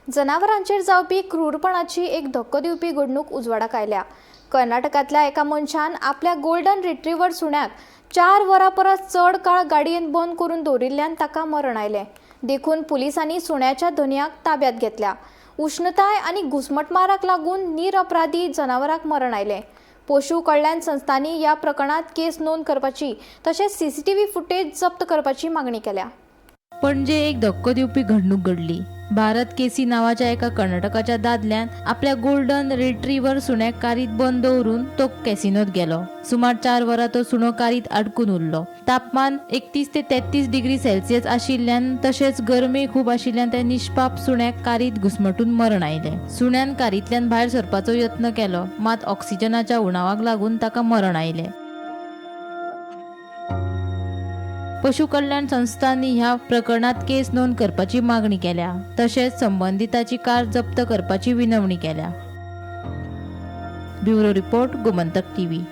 जनावरांचेर जावपी क्रूरपणाची एक धक्को दिवपी घडणूक उजवाडाक आयल्या। कर्नाटकांतल्या एका मनशान आपल्या गोल्डन रिट्रीवर सुण्याक 4 वरां परस चड काळ गाडयेंत बंद करून दवरिल्ल्यान ताका मरण आयलें। देखून पुलिसांनी सुण्याच्या धन्याक ताब्यात घेतल्या। उष्णताय आनी घुसमटमाराक लागून निरपराधी जनावरांक मरण आयलें। पशु कल्याण संस्थांनी ह्या प्रकरणात केस नोंद करपाची तशेंच सीसीटीव्ही फुटेज जप्त करपाची मागणी केल्या। पणजे एक धक्को दिवपी घडणूक घडली। भारत केसी नावाच्या एका कर्नाटकाच्या दादल्यान आपल्या गोल्डन रिट्रीवर सुण्याक कारीत बंद दवरून तो कॅसिनोत गेलो। सुमार 4 वरां तो सुणो कारीत अडकून उरलो। तापमान 31 ते 33 डिग्री सेल्सियस आशिल्ल्यान तशेंच गरमी खूब आशिल्ल्यान त्या निष्पाप सुण्याक कारीत घुसमटून मरण आयलें। सुण्यान कारीतल्यान भायर सरपाचो यत्न केलो, मात ऑक्सिजनाच्या उणावाक लागून ताका मरण आयलें। पशु कल्याण संस्थांनी ह्या प्रकरणात केस नोंद करपाची मागणी केल्या, तशेंच संबंधिताची कार जप्त करपाची विनवणी केल्या। Bureau report, Gomantak TV.